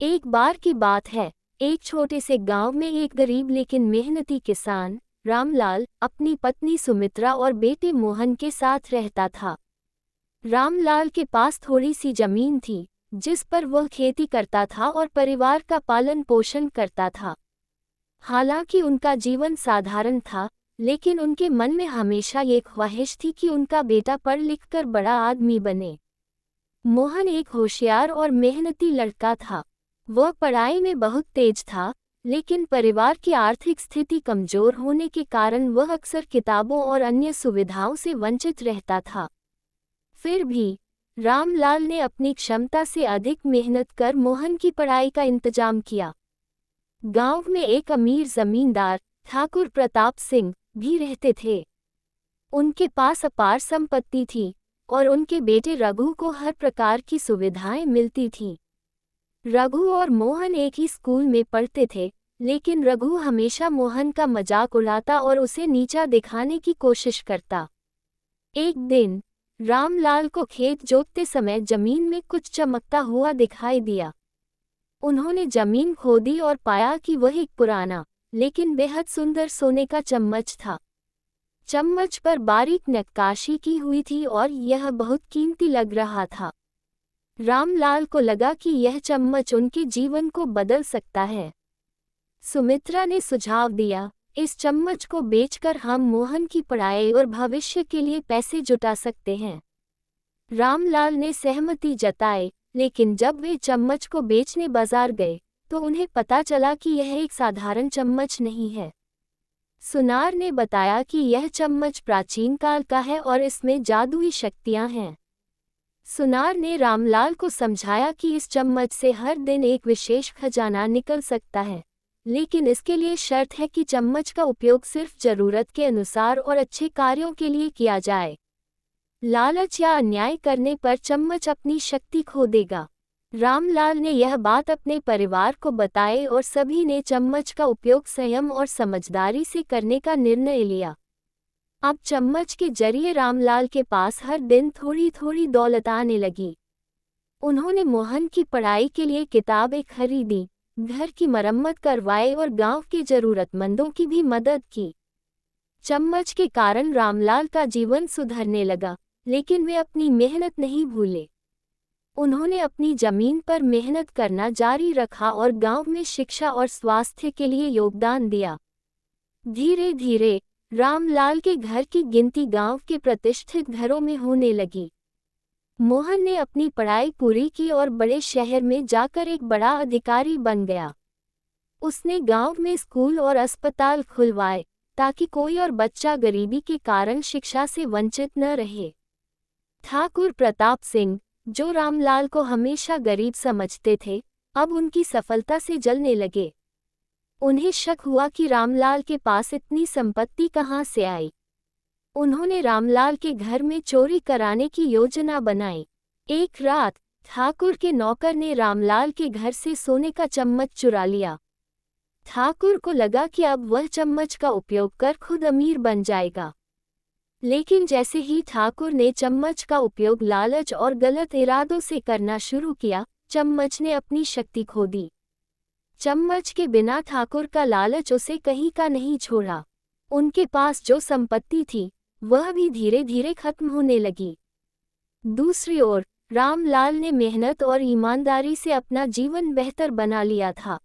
एक बार की बात है, एक छोटे से गांव में एक गरीब लेकिन मेहनती किसान रामलाल अपनी पत्नी सुमित्रा और बेटे मोहन के साथ रहता था। रामलाल के पास थोड़ी सी जमीन थी, जिस पर वह खेती करता था और परिवार का पालन पोषण करता था। हालांकि उनका जीवन साधारण था, लेकिन उनके मन में हमेशा ये ख्वाहिश थी कि उनका बेटा पढ़ लिख कर बड़ा आदमी बने। मोहन एक होशियार और मेहनती लड़का था। वह पढ़ाई में बहुत तेज था, लेकिन परिवार की आर्थिक स्थिति कमजोर होने के कारण वह अक्सर किताबों और अन्य सुविधाओं से वंचित रहता था। फिर भी रामलाल ने अपनी क्षमता से अधिक मेहनत कर मोहन की पढ़ाई का इंतजाम किया। गांव में एक अमीर जमींदार ठाकुर प्रताप सिंह भी रहते थे। उनके पास अपार संपत्ति थी और उनके बेटे रघु को हर प्रकार की सुविधाएं मिलती थीं। रघु और मोहन एक ही स्कूल में पढ़ते थे, लेकिन रघु हमेशा मोहन का मजाक उड़ाता और उसे नीचा दिखाने की कोशिश करता। एक दिन रामलाल को खेत जोतते समय जमीन में कुछ चमकता हुआ दिखाई दिया। उन्होंने जमीन खोदी और पाया कि वह एक पुराना लेकिन बेहद सुंदर सोने का चम्मच था। चम्मच पर बारीक नक्काशी की हुई थी और यह बहुत कीमती लग रहा था। रामलाल को लगा कि यह चम्मच उनके जीवन को बदल सकता है। सुमित्रा ने सुझाव दिया, इस चम्मच को बेचकर हम मोहन की पढ़ाई और भविष्य के लिए पैसे जुटा सकते हैं। रामलाल ने सहमति जताई, लेकिन जब वे चम्मच को बेचने बाजार गए, तो उन्हें पता चला कि यह एक साधारण चम्मच नहीं है। सुनार ने बताया कि यह चम्मच प्राचीन काल का है और इसमें जादुई शक्तियां हैं। सुनार ने रामलाल को समझाया कि इस चम्मच से हर दिन एक विशेष खजाना निकल सकता है, लेकिन इसके लिए शर्त है कि चम्मच का उपयोग सिर्फ जरूरत के अनुसार और अच्छे कार्यों के लिए किया जाए। लालच या अन्याय करने पर चम्मच अपनी शक्ति खो देगा। रामलाल ने यह बात अपने परिवार को बताई और सभी ने चम्मच का उपयोग संयम और समझदारी से करने का निर्णय लिया। अब चम्मच के जरिए रामलाल के पास हर दिन थोड़ी थोड़ी दौलत आने लगी। उन्होंने मोहन की पढ़ाई के लिए किताबें खरीदी, घर की मरम्मत करवाई और गांव के जरूरतमंदों की भी मदद की। चम्मच के कारण रामलाल का जीवन सुधरने लगा, लेकिन वे अपनी मेहनत नहीं भूले। उन्होंने अपनी जमीन पर मेहनत करना जारी रखा और गांव में शिक्षा और स्वास्थ्य के लिए योगदान दिया। धीरे धीरे रामलाल के घर की गिनती गांव के प्रतिष्ठित घरों में होने लगी। मोहन ने अपनी पढ़ाई पूरी की और बड़े शहर में जाकर एक बड़ा अधिकारी बन गया। उसने गांव में स्कूल और अस्पताल खुलवाए, ताकि कोई और बच्चा गरीबी के कारण शिक्षा से वंचित न रहे। ठाकुर प्रताप सिंह, जो रामलाल को हमेशा गरीब समझते थे, अब उनकी सफलता से जलने लगे। उन्हें शक हुआ कि रामलाल के पास इतनी संपत्ति कहां से आई। उन्होंने रामलाल के घर में चोरी कराने की योजना बनाई। एक रात ठाकुर के नौकर ने रामलाल के घर से सोने का चम्मच चुरा लिया। ठाकुर को लगा कि अब वह चम्मच का उपयोग कर खुद अमीर बन जाएगा। लेकिन जैसे ही ठाकुर ने चम्मच का उपयोग लालच और गलत इरादों से करना शुरू किया, चम्मच ने अपनी शक्ति खो दी। चम्मच के बिना ठाकुर का लालच उसे कहीं का नहीं छोड़ा। उनके पास जो संपत्ति थी, वह भी धीरे धीरे खत्म होने लगी। दूसरी ओर रामलाल ने मेहनत और ईमानदारी से अपना जीवन बेहतर बना लिया था।